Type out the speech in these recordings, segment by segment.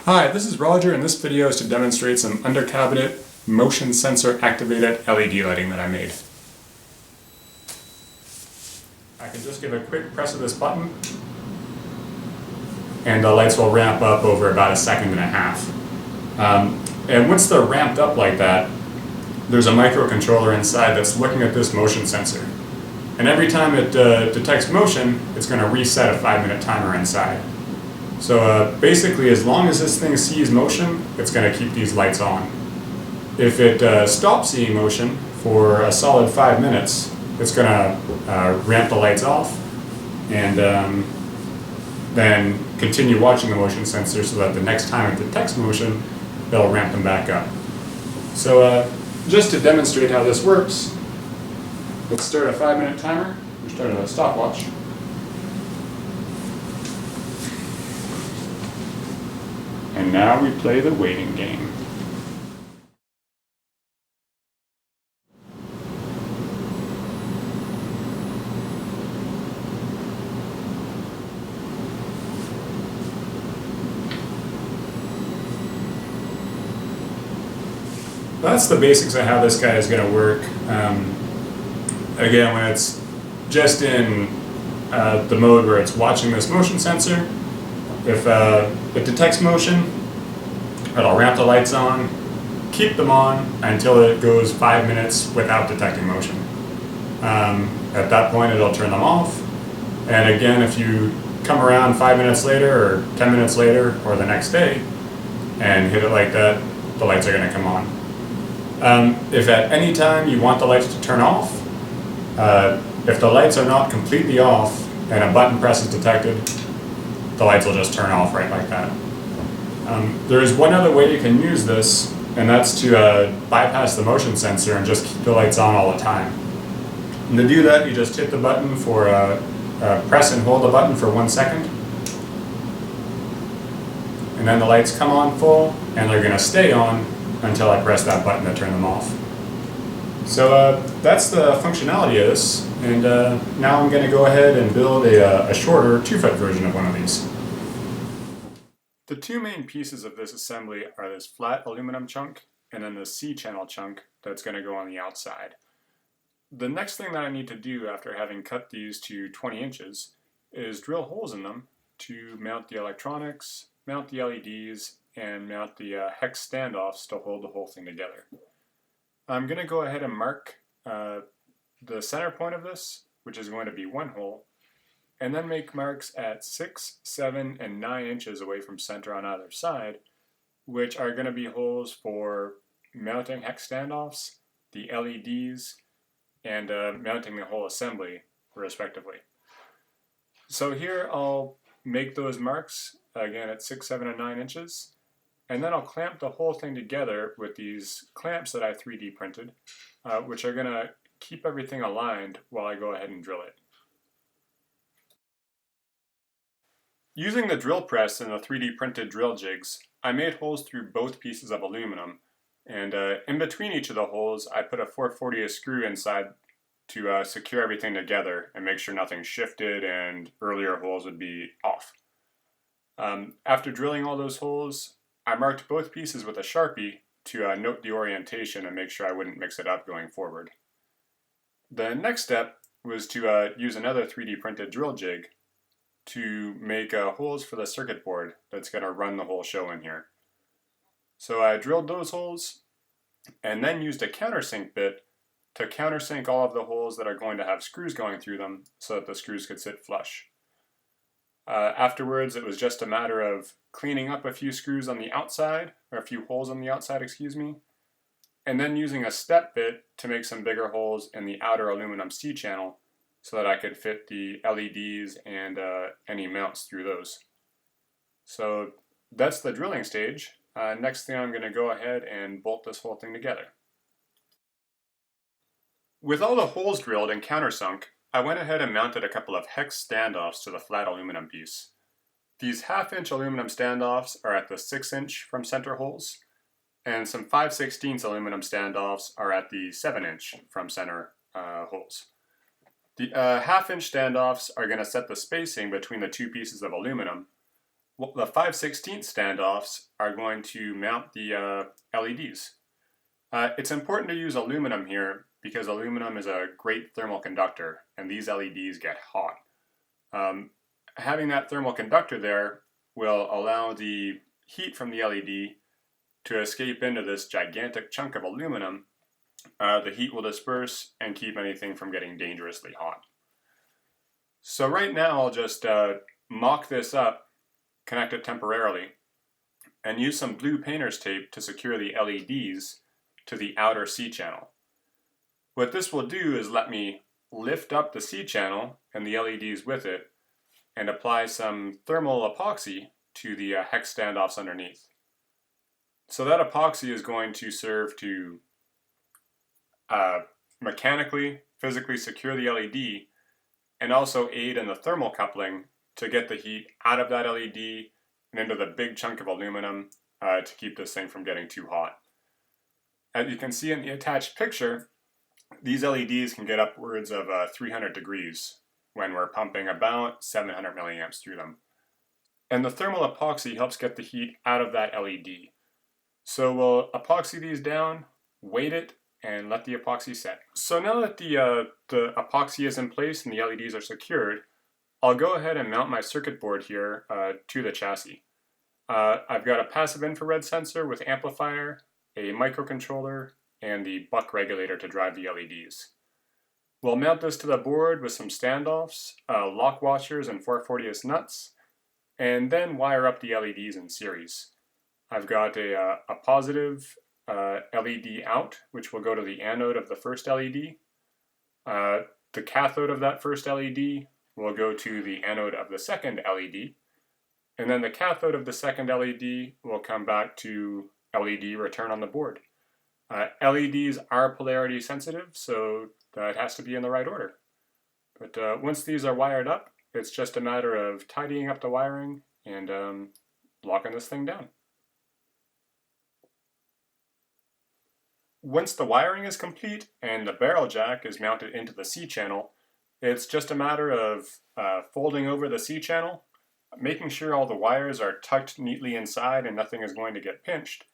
Hi, this is Roger, and this video is to demonstrate some under-cabinet motion sensor activated LED lighting that I made. I can just give a quick press of this button and the lights will ramp up over about 1.5 seconds. And once they're ramped up like that, there's a microcontroller inside that's looking at this motion sensor. And every time it detects motion, it's going to reset a 5-minute timer inside. So basically, as long as this thing sees motion, it's going to keep these lights on. If it stops seeing motion for a solid 5 minutes, it's going to ramp the lights off and then continue watching the motion sensor so that the next time it detects motion, it'll ramp them back up. So just to demonstrate how this works, let's start a 5-minute timer. We start a stopwatch. And now we play the waiting game. That's the basics of how this guy is going to work. Again, when it's just in the mode where it's watching this motion sensor, if it detects motion, it'll ramp the lights on, keep them on until it goes 5 minutes without detecting motion. At that point, it'll turn them off. And again, if you come around 5 minutes later or 10 minutes later or the next day and hit it like that, the lights are going to come on. If at any time you want the lights to turn off, if the lights are not completely off and a button press is detected, the lights will just turn off right like that. There is one other way you can use this, and that's to bypass the motion sensor and just keep the lights on all the time. And to do that, you just hit the button for press and hold the button for 1 second. And then the lights come on full, and they're going to stay on until I press that button to turn them off. So that's the functionality of this, and now I'm going to go ahead and build a shorter 2-foot version of one of these. The two main pieces of this assembly are this flat aluminum chunk and then the C-channel chunk that's going to go on the outside. The next thing that I need to do after having cut these to 20 inches is drill holes in them to mount the electronics, mount the LEDs, and mount the hex standoffs to hold the whole thing together. I'm going to go ahead and mark the center point of this, which is going to be 1 hole, and then make marks at 6, 7, and 9 inches away from center on either side, which are going to be holes for mounting hex standoffs, the LEDs, and mounting the whole assembly, respectively. So here I'll make those marks, again at 6, 7, and 9 inches, and then I'll clamp the whole thing together with these clamps that I 3D printed, which are going to keep everything aligned while I go ahead and drill it. Using the drill press and the 3D printed drill jigs, I made holes through both pieces of aluminum, and in between each of the holes I put a 440 screw inside to secure everything together and make sure nothing shifted and earlier holes would be off. After drilling all those holes, I marked both pieces with a Sharpie to note the orientation and make sure I wouldn't mix it up going forward. The next step was to use another 3D printed drill jig to make holes for the circuit board that's going to run the whole show in here. So I drilled those holes and then used a countersink bit to countersink all of the holes that are going to have screws going through them so that the screws could sit flush. Afterwards, it was just a matter of cleaning up a few screws on the outside, or a few holes on the outside, excuse me, and then using a step bit to make some bigger holes in the outer aluminum C-channel so that I could fit the LEDs and any mounts through those. So that's the drilling stage. Next thing, I'm going to go ahead and bolt this whole thing together. With all the holes drilled and countersunk, I went ahead and mounted a couple of hex standoffs to the flat aluminum piece. These 1/2-inch aluminum standoffs are at the 6-inch from center holes, and some 5/16 aluminum standoffs are at the 7-inch from center holes. The 1/2-inch standoffs are going to set the spacing between the two pieces of aluminum, the 5/16 standoffs are going to mount the LEDs. It's important to use aluminum here because aluminum is a great thermal conductor and these LEDs get hot. Having that thermal conductor there will allow the heat from the LED to escape into this gigantic chunk of aluminum. The heat will disperse and keep anything from getting dangerously hot. So right now I'll just mock this up, connect it temporarily, and use some blue painter's tape to secure the LEDs to the outer C channel. What this will do is let me lift up the C channel and the LEDs with it and apply some thermal epoxy to the hex standoffs underneath. So that epoxy is going to serve to mechanically, physically secure the LED and also aid in the thermal coupling to get the heat out of that LED and into the big chunk of aluminum to keep this thing from getting too hot. As you can see in the attached picture, these LEDs can get upwards of 300 degrees when we're pumping about 700 milliamps through them. And the thermal epoxy helps get the heat out of that LED. So we'll epoxy these down, weight it, and let the epoxy set. So now that the epoxy is in place and the LEDs are secured, I'll go ahead and mount my circuit board here to the chassis. I've got a passive infrared sensor with amplifier, a microcontroller, and the buck regulator to drive the LEDs. We'll mount this to the board with some standoffs, lock washers, and 440 nuts, and then wire up the LEDs in series. I've got a positive LED out, which will go to the anode of the first LED. The cathode of that first LED will go to the anode of the second LED. And then the cathode of the second LED will come back to LED return on the board. LEDs are polarity sensitive, so that has to be in the right order. But once these are wired up, it's just a matter of tidying up the wiring and locking this thing down. Once the wiring is complete and the barrel jack is mounted into the C channel, it's just a matter of folding over the C channel, making sure all the wires are tucked neatly inside and nothing is going to get pinched,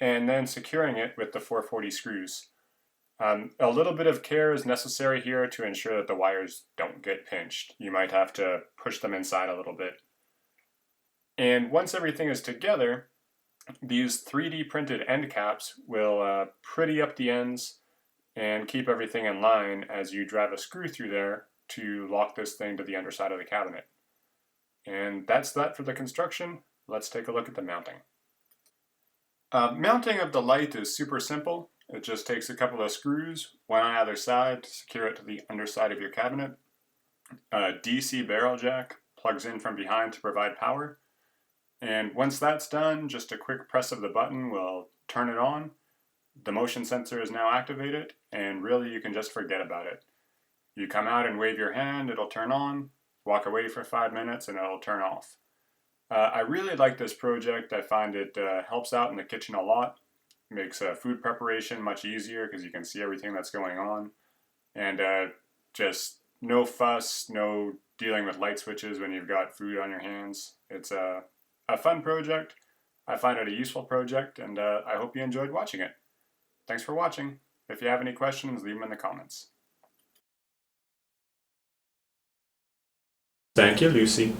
and then securing it with the 440 screws. A little bit of care is necessary here to ensure that the wires don't get pinched. You might have to push them inside a little bit. And once everything is together, these 3D printed end caps will pretty up the ends and keep everything in line as you drive a screw through there to lock this thing to the underside of the cabinet. And that's that for the construction. Let's take a look at the mounting. Mounting of the light is super simple. It just takes a couple of screws, one on either side, to secure it to the underside of your cabinet. A DC barrel jack plugs in from behind to provide power. And once that's done, just a quick press of the button will turn it on. The motion sensor is now activated, and really you can just forget about it. You come out and wave your hand, it'll turn on, walk away for 5 minutes, and it'll turn off. I really like this project. I find it helps out in the kitchen a lot. Makes food preparation much easier because you can see everything that's going on. And just no fuss, no dealing with light switches when you've got food on your hands. It's a fun project. I find it a useful project, and I hope you enjoyed watching it. Thanks for watching. If you have any questions, leave them in the comments. Thank you, Lucy.